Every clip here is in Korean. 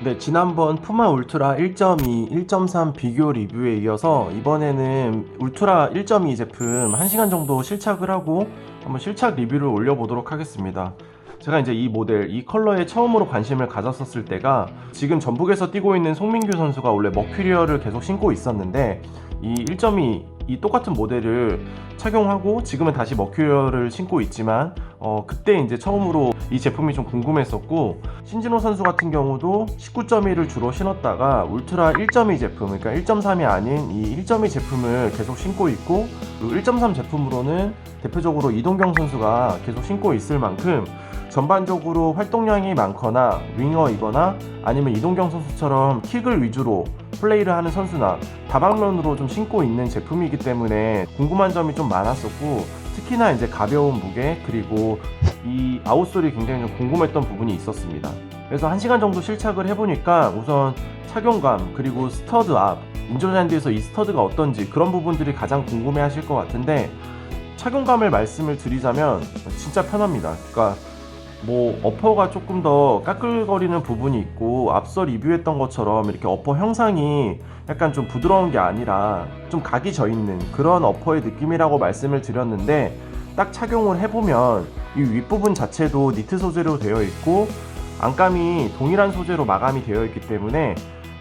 네, 지난번 푸마 울트라 1.2, 1.3 비교 리뷰에 이어서 이번에는 울트라 1.2 제품 1시간 정도 실착을 하고 한번 실착 리뷰를 올려보도록 하겠습니다. 제가 이제 이 모델, 이 컬러에 처음으로 관심을 가졌었을 때가 지금 전북에서 뛰고 있는 송민규 선수가 원래 머큐리얼을 계속 신고 있었는데 이 1.2, 이 똑같은 모델을 착용하고 지금은 다시 머큐리얼을 신고 있지만 그때 이제 처음으로 이 제품이 좀 궁금했었고, 신진호 선수 같은 경우도 19.1을 주로 신었다가 울트라 1.2 제품, 그러니까 1.3이 아닌 이 1.2 제품을 계속 신고 있고, 그리고 1.3 제품으로는 대표적으로 이동경 선수가 계속 신고 있을 만큼 전반적으로 활동량이 많거나 윙어이거나 아니면 이동경 선수처럼 킥을 위주로 플레이를 하는 선수나 다방면으로 좀 신고 있는 제품이기 때문에 궁금한 점이 좀 많았었고, 특히나 이제 가벼운 무게 그리고 이 아웃솔이 굉장히 좀 궁금했던 부분이 있었습니다. 그래서 1시간 정도 실착을 해보니까 우선 착용감 그리고 스터드 앞, 인조잔디에서 이 스터드가 어떤지 그런 부분들이 가장 궁금해 하실 것 같은데, 착용감을 말씀을 드리자면 진짜 편합니다. 그러니까 뭐 어퍼가 조금 더 까끌거리는 부분이 있고, 앞서 리뷰했던 것처럼 이렇게 어퍼 형상이 약간 좀 부드러운 게 아니라 좀 각이 져 있는 그런 어퍼의 느낌이라고 말씀을 드렸는데, 딱 착용을 해보면 이 윗부분 자체도 니트 소재로 되어 있고 안감이 동일한 소재로 마감이 되어 있기 때문에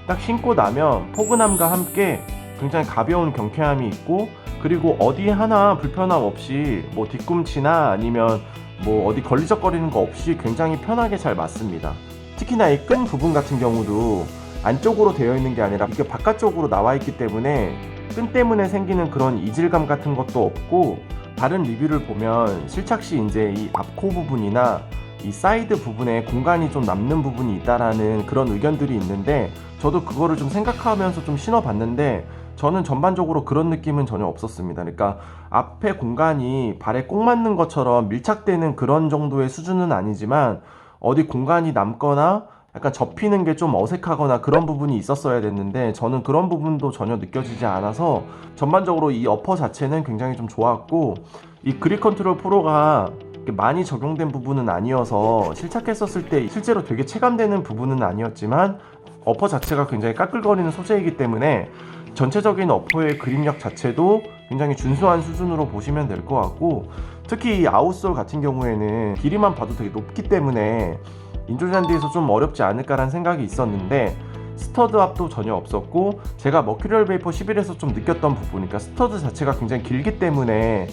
딱 신고 나면 포근함과 함께 굉장히 가벼운 경쾌함이 있고, 그리고 어디 하나 불편함 없이 뭐 뒤꿈치나 아니면 뭐 어디 걸리적거리는 거 없이 굉장히 편하게 잘 맞습니다. 특히나 이 끈 부분 같은 경우도 안쪽으로 되어 있는 게 아니라 이게 바깥쪽으로 나와 있기 때문에 끈 때문에 생기는 그런 이질감 같은 것도 없고, 다른 리뷰를 보면 실착 시 이제 이 앞코 부분이나 이 사이드 부분에 공간이 좀 남는 부분이 있다라는 그런 의견들이 있는데, 저도 그거를 좀 생각하면서 좀 신어봤는데 저는 전반적으로 그런 느낌은 전혀 없었습니다. 그러니까 앞에 공간이 발에 꼭 맞는 것처럼 밀착되는 그런 정도의 수준은 아니지만 어디 공간이 남거나 약간 접히는 게 좀 어색하거나 그런 부분이 있었어야 됐는데, 저는 그런 부분도 전혀 느껴지지 않아서 전반적으로 이 어퍼 자체는 굉장히 좀 좋았고, 이 그립 컨트롤 프로가 많이 적용된 부분은 아니어서 실착했었을 때 실제로 되게 체감되는 부분은 아니었지만 어퍼 자체가 굉장히 까끌거리는 소재이기 때문에 전체적인 어퍼의 그립력 자체도 굉장히 준수한 수준으로 보시면 될 것 같고, 특히 이 아웃솔 같은 경우에는 길이만 봐도 되게 높기 때문에 인조잔디에서 좀 어렵지 않을까라는 생각이 있었는데, 스터드 앞도 전혀 없었고, 제가 머큐리얼 베이퍼 11에서 좀 느꼈던 부분, 그러니까 스터드 자체가 굉장히 길기 때문에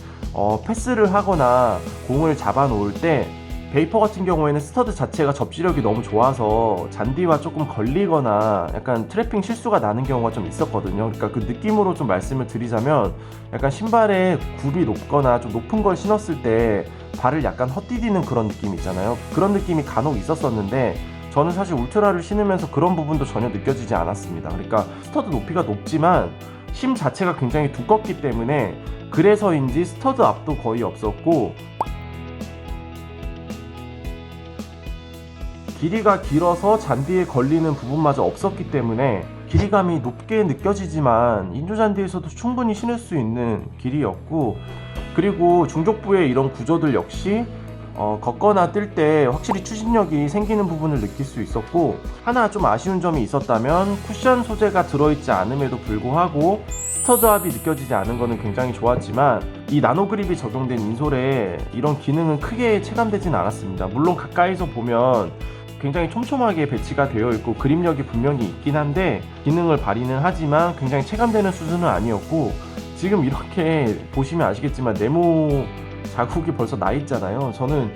패스를 하거나 공을 잡아 놓을 때 베이퍼 같은 경우에는 스터드 자체가 접지력이 너무 좋아서 잔디와 조금 걸리거나 약간 트래핑 실수가 나는 경우가 좀 있었거든요. 그러니까 그 느낌으로 좀 말씀을 드리자면, 약간 신발에 굽이 높거나 좀 높은 걸 신었을 때 발을 약간 헛디디는 그런 느낌 있잖아요. 그런 느낌이 간혹 있었었는데 저는 사실 울트라를 신으면서 그런 부분도 전혀 느껴지지 않았습니다. 그러니까 스터드 높이가 높지만 심 자체가 굉장히 두껍기 때문에 그래서인지 스터드 앞도 거의 없었고, 길이가 길어서 잔디에 걸리는 부분마저 없었기 때문에 길이감이 높게 느껴지지만 인조잔디에서도 충분히 신을 수 있는 길이였고, 그리고 중족부의 이런 구조들 역시 걷거나 뛸 때 확실히 추진력이 생기는 부분을 느낄 수 있었고, 하나 좀 아쉬운 점이 있었다면 쿠션 소재가 들어있지 않음에도 불구하고 스터드 압이 느껴지지 않은 것은 굉장히 좋았지만, 이 나노 그립이 적용된 인솔에 이런 기능은 크게 체감되진 않았습니다. 물론 가까이서 보면 굉장히 촘촘하게 배치가 되어 있고 그립력이 분명히 있긴 한데 기능을 발휘는 하지만 굉장히 체감되는 수준은 아니었고, 지금 이렇게 보시면 아시겠지만 네모 자국이 벌써 나 있잖아요. 저는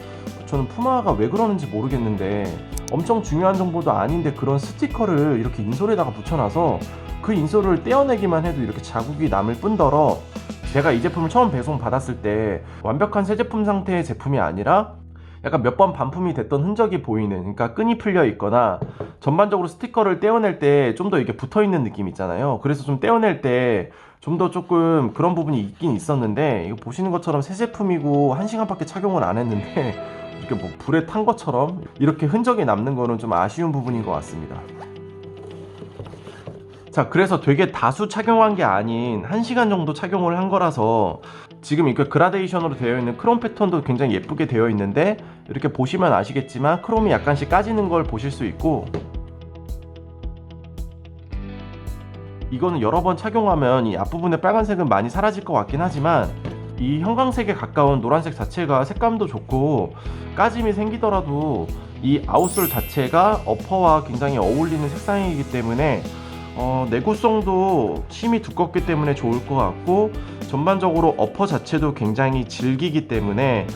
푸마가 왜 그러는지 모르겠는데 엄청 중요한 정보도 아닌데 그런 스티커를 이렇게 인솔에다가 붙여놔서 그 인솔을 떼어내기만 해도 이렇게 자국이 남을 뿐더러, 제가 이 제품을 처음 배송 받았을 때 완벽한 새 제품 상태의 제품이 아니라 약간 몇 번 반품이 됐던 흔적이 보이는, 그러니까 끈이 풀려 있거나 전반적으로 스티커를 떼어낼 때 좀 더 이렇게 붙어 있는 느낌 있잖아요. 그래서 좀 떼어낼 때 좀 더 조금 그런 부분이 있긴 있었는데, 이거 보시는 것처럼 새 제품이고 1시간밖에 착용을 안 했는데 이렇게 뭐 불에 탄 것처럼 이렇게 흔적이 남는 거는 좀 아쉬운 부분인 것 같습니다. 자, 그래서 되게 다수 착용한 게 아닌 1시간 정도 착용을 한 거라서 지금 이렇게 그라데이션으로 되어 있는 크롬 패턴도 굉장히 예쁘게 되어 있는데, 이렇게 보시면 아시겠지만 크롬이 약간씩 까지는 걸 보실 수 있고, 이거는 여러 번 착용하면 이 앞부분의 빨간색은 많이 사라질 것 같긴 하지만 이 형광색에 가까운 노란색 자체가 색감도 좋고 까짐이 생기더라도 이 아웃솔 자체가 어퍼와 굉장히 어울리는 색상이기 때문에 내구성도 심이 두껍기 때문에 좋을 것 같고, 전반적으로 어퍼 자체도 굉장히 질기기 때문에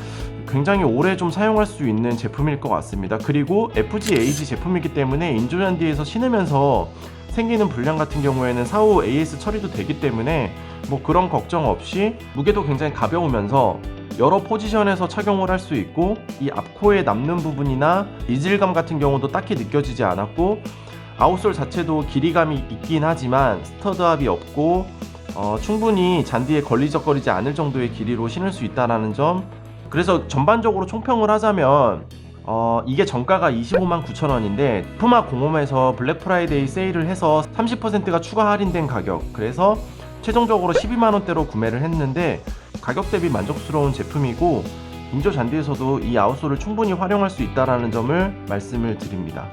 굉장히 오래 좀 사용할 수 있는 제품일 것 같습니다. 그리고 FGAG 제품이기 때문에 인조잔디에서 신으면서 생기는 불량 같은 경우에는 사후 AS 처리도 되기 때문에 뭐 그런 걱정 없이 무게도 굉장히 가벼우면서 여러 포지션에서 착용을 할 수 있고, 이 앞코에 남는 부분이나 이질감 같은 경우도 딱히 느껴지지 않았고, 아웃솔 자체도 길이감이 있긴 하지만 스터드압이 없고 충분히 잔디에 걸리적거리지 않을 정도의 길이로 신을 수 있다는 점. 그래서 전반적으로 총평을 하자면 이게 정가가 259,000원인데 푸마 공홈에서 블랙 프라이데이 세일을 해서 30%가 추가 할인된 가격, 그래서 최종적으로 12만원대로 구매를 했는데 가격 대비 만족스러운 제품이고, 인조 잔디에서도 이 아웃솔을 충분히 활용할 수 있다는 점을 말씀을 드립니다.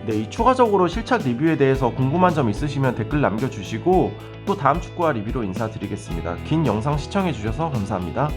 네, 이 추가적으로 실착 리뷰에 대해서 궁금한 점 있으시면 댓글 남겨주시고 또 다음 축구화 리뷰로 인사드리겠습니다. 긴 영상 시청해주셔서 감사합니다.